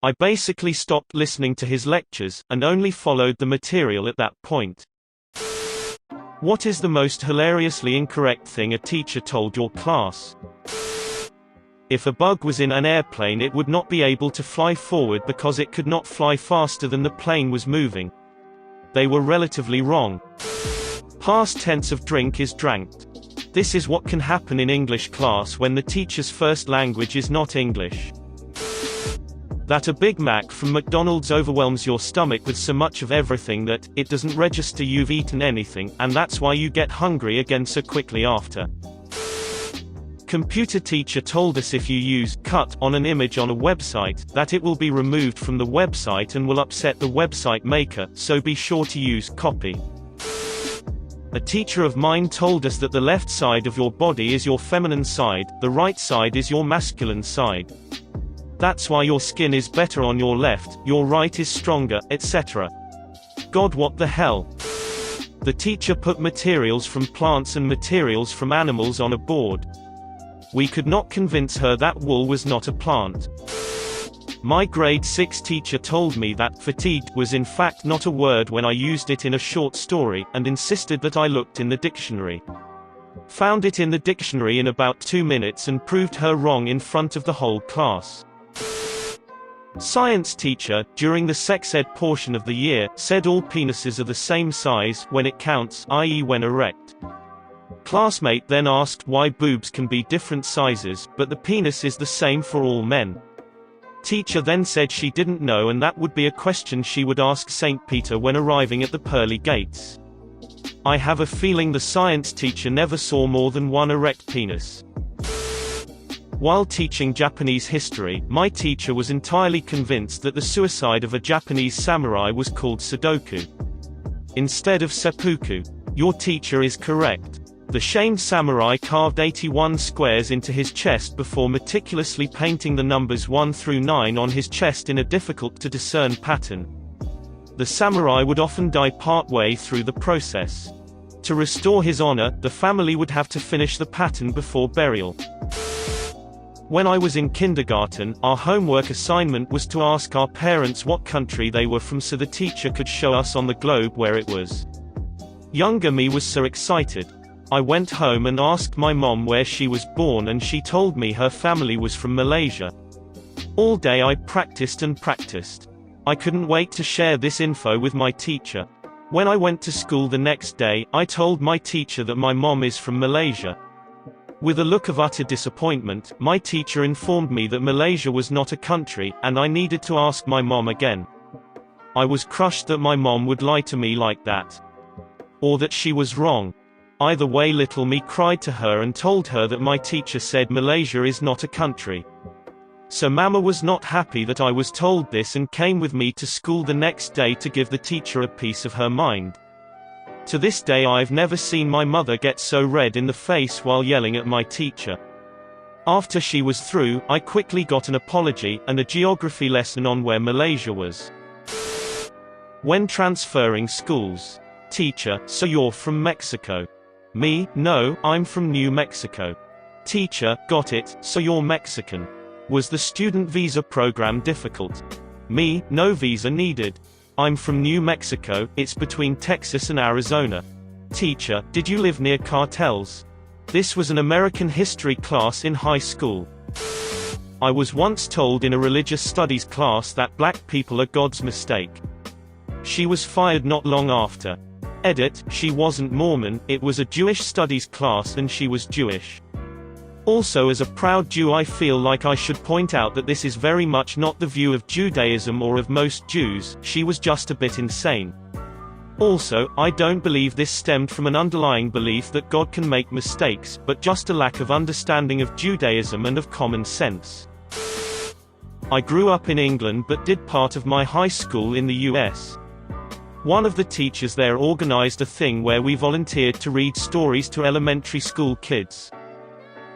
I basically stopped listening to his lectures, and only followed the material at that point. What is the most hilariously incorrect thing a teacher told your class? If a bug was in an airplane, it would not be able to fly forward because it could not fly faster than the plane was moving. They were relatively wrong. Past tense of drink is dranked. This is what can happen in English class when the teacher's first language is not English. That a Big Mac from McDonald's overwhelms your stomach with so much of everything that it doesn't register you've eaten anything, and that's why you get hungry again so quickly after. Computer teacher told us if you use cut on an image on a website, that it will be removed from the website and will upset the website maker, so be sure to use copy. A teacher of mine told us that the left side of your body is your feminine side, the right side is your masculine side. That's why your skin is better on your left, your right is stronger, etc. God, what the hell? The teacher put materials from plants and materials from animals on a board. We could not convince her that wool was not a plant. My grade 6 teacher told me that fatigued was in fact not a word when I used it in a short story, and insisted that I looked in the dictionary. Found it in the dictionary in about 2 minutes and proved her wrong in front of the whole class. Science teacher, during the sex ed portion of the year, said all penises are the same size when it counts, i.e. when erect. Classmate then asked why boobs can be different sizes, but the penis is the same for all men. Teacher then said she didn't know, and that would be a question she would ask St. Peter when arriving at the pearly gates. I have a feeling the science teacher never saw more than one erect penis. While teaching Japanese history, my teacher was entirely convinced that the suicide of a Japanese samurai was called Sudoku instead of seppuku. Your teacher is correct. The shamed samurai carved 81 squares into his chest before meticulously painting the numbers 1 through 9 on his chest in a difficult-to-discern pattern. The samurai would often die part-way through the process. To restore his honor, the family would have to finish the pattern before burial. When I was in kindergarten, our homework assignment was to ask our parents what country they were from so the teacher could show us on the globe where it was. Younger me was so excited. I went home and asked my mom where she was born, and she told me her family was from Malaysia. All day I practiced and practiced. I couldn't wait to share this info with my teacher. When I went to school the next day, I told my teacher that my mom is from Malaysia. With a look of utter disappointment, my teacher informed me that Malaysia was not a country, and I needed to ask my mom again. I was crushed that my mom would lie to me like that. Or that she was wrong. Either way, little me cried to her and told her that my teacher said Malaysia is not a country. So Mama was not happy that I was told this and came with me to school the next day to give the teacher a piece of her mind. To this day I've never seen my mother get so red in the face while yelling at my teacher. After she was through, I quickly got an apology, and a geography lesson on where Malaysia was. When transferring schools. Teacher, so you're from Mexico? Me, no, I'm from New Mexico. Teacher, got it, so you're Mexican. Was the student visa program difficult? Me, no visa needed. I'm from New Mexico, it's between Texas and Arizona. Teacher, did you live near cartels? This was an American history class in high school. I was once told in a religious studies class that black people are God's mistake. She was fired not long after. Edit, she wasn't Mormon, it was a Jewish studies class and she was Jewish. Also, as a proud Jew, I feel like I should point out that this is very much not the view of Judaism or of most Jews. She was just a bit insane. Also, I don't believe this stemmed from an underlying belief that God can make mistakes, but just a lack of understanding of Judaism and of common sense. I grew up in England but did part of my high school in the US. One of the teachers there organized a thing where we volunteered to read stories to elementary school kids.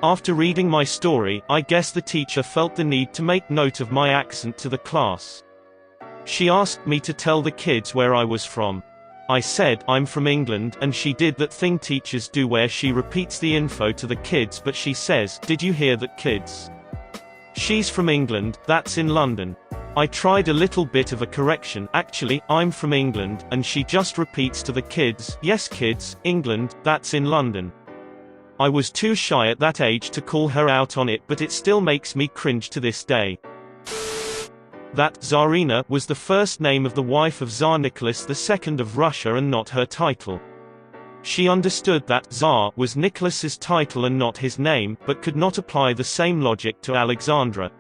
After reading my story, I guess the teacher felt the need to make note of my accent to the class. She asked me to tell the kids where I was from. I said, I'm from England, and she did that thing teachers do where she repeats the info to the kids, but she says, did you hear that, kids? She's from England, that's in London. I tried a little bit of a correction, actually, I'm from England, and she just repeats to the kids, yes kids, England, that's in London. I was too shy at that age to call her out on it, but it still makes me cringe to this day. That Tsarina was the first name of the wife of Tsar Nicholas II of Russia and not her title. She understood that Tsar was Nicholas's title and not his name, but could not apply the same logic to Alexandra.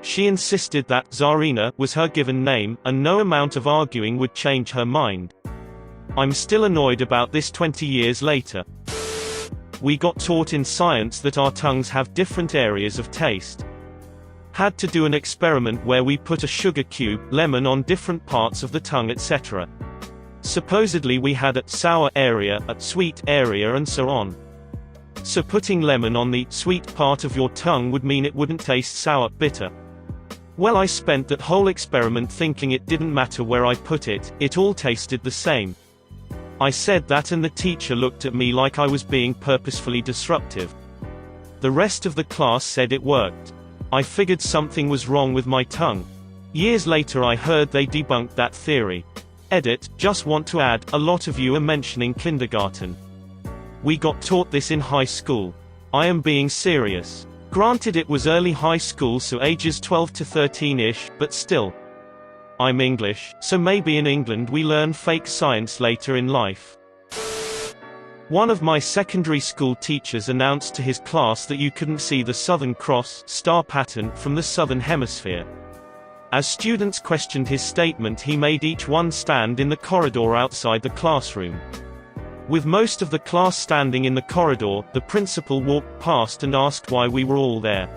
She insisted that Tsarina was her given name, and no amount of arguing would change her mind. I'm still annoyed about this 20 years later. We got taught in science that our tongues have different areas of taste. Had to do an experiment where we put a sugar cube, lemon on different parts of the tongue, etc. Supposedly we had a sour area, a sweet area, and so on. So putting lemon on the sweet part of your tongue would mean it wouldn't taste sour, bitter. Well, I spent that whole experiment thinking it didn't matter where I put it, it all tasted the same. I said that and the teacher looked at me like I was being purposefully disruptive. The rest of the class said it worked. I figured something was wrong with my tongue. Years later I heard they debunked that theory. Edit, just want to add, a lot of you are mentioning kindergarten. We got taught this in high school. I am being serious. Granted it was early high school, so ages 12 to 13-ish, but still. I'm English, so maybe in England we learn fake science later in life. One of my secondary school teachers announced to his class that you couldn't see the Southern Cross star pattern from the Southern Hemisphere. As students questioned his statement, he made each one stand in the corridor outside the classroom. With most of the class standing in the corridor, the principal walked past and asked why we were all there.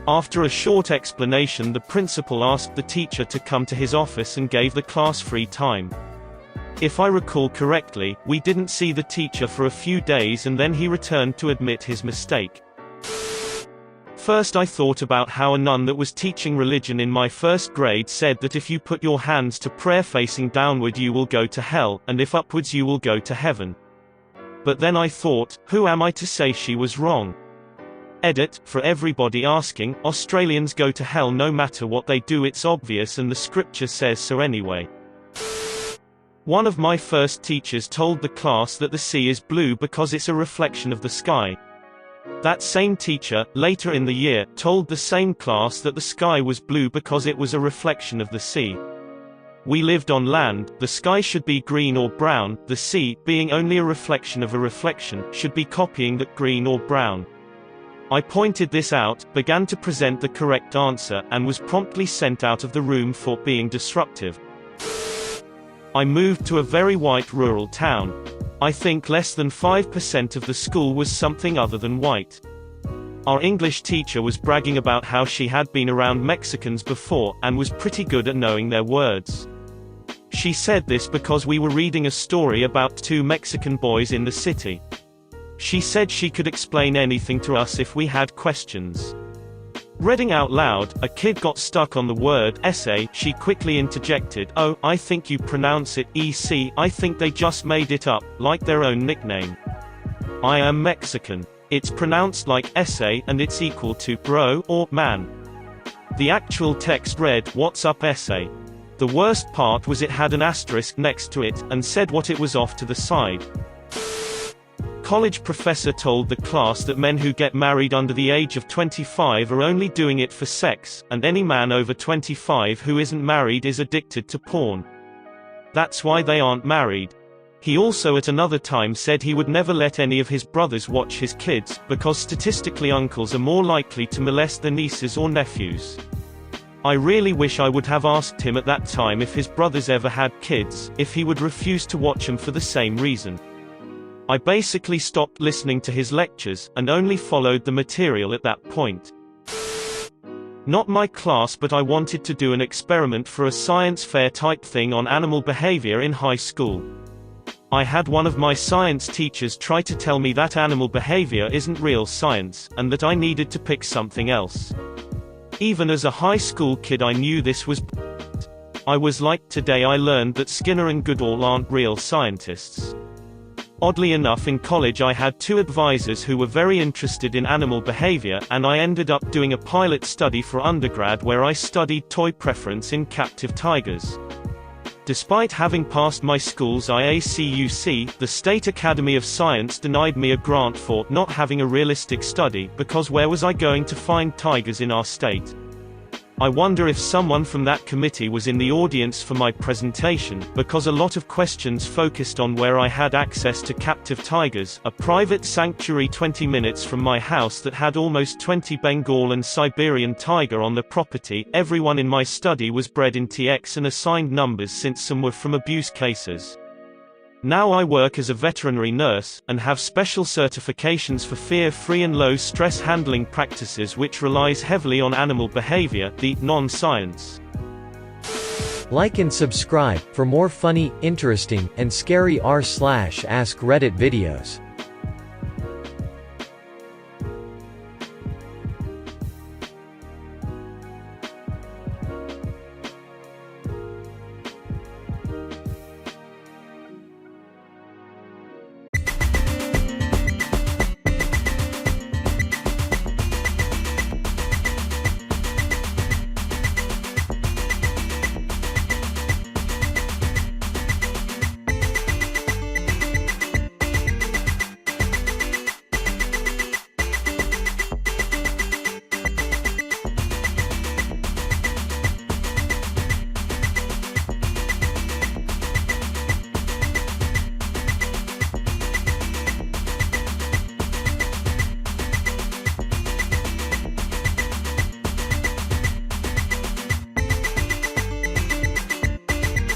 After a short explanation, the principal asked the teacher to come to his office and gave the class free time. If I recall correctly, we didn't see the teacher for a few days and then he returned to admit his mistake. First I thought about how a nun that was teaching religion in my first grade said that if you put your hands to prayer facing downward you will go to hell, and if upwards you will go to heaven. But then I thought, who am I to say she was wrong? Edit, for everybody asking, Australians go to hell no matter what they do, it's obvious and the scripture says so anyway. One of my first teachers told the class that the sea is blue because it's a reflection of the sky. That same teacher, later in the year, told the same class that the sky was blue because it was a reflection of the sea. We lived on land, the sky should be green or brown, the sea, being only a reflection of a reflection, should be copying that green or brown. I pointed this out, began to present the correct answer, and was promptly sent out of the room for being disruptive. I moved to a very white rural town. I think less than 5% of the school was something other than white. Our English teacher was bragging about how she had been around Mexicans before, and was pretty good at knowing their words. She said this because we were reading a story about two Mexican boys in the city. She said she could explain anything to us if we had questions. Reading out loud, a kid got stuck on the word essay. She quickly interjected, "Oh, I think you pronounce it EC, I think they just made it up, like their own nickname. I am Mexican. It's pronounced like essay and it's equal to bro or man." The actual text read, "What's up essay?" The worst part was it had an asterisk next to it, and said what it was off to the side. College professor told the class that men who get married under the age of 25 are only doing it for sex, and any man over 25 who isn't married is addicted to porn. That's why they aren't married. He also at another time said he would never let any of his brothers watch his kids, because statistically uncles are more likely to molest their nieces or nephews. I really wish I would have asked him at that time if his brothers ever had kids, if he would refuse to watch them for the same reason. I basically stopped listening to his lectures, and only followed the material at that point. Not my class, but I wanted to do an experiment for a science fair type thing on animal behavior in high school. I had one of my science teachers try to tell me that animal behavior isn't real science, and that I needed to pick something else. Even as a high school kid I knew this was bullshit. I was like, today I learned that Skinner and Goodall aren't real scientists. Oddly enough, in college I had two advisors who were very interested in animal behavior, and I ended up doing a pilot study for undergrad where I studied toy preference in captive tigers. Despite having passed my school's IACUC, the State Academy of Science denied me a grant for not having a realistic study, because where was I going to find tigers in our state? I wonder if someone from that committee was in the audience for my presentation, because a lot of questions focused on where I had access to captive tigers, a private sanctuary 20 minutes from my house that had almost 20 Bengal and Siberian tiger on the property. Everyone in my study was bred in TX and assigned numbers since some were from abuse cases. Now I work as a veterinary nurse, and have special certifications for fear-free and low-stress handling practices which relies heavily on animal behavior, the non-science. Like and subscribe for more funny, interesting, and scary r/ask Reddit videos.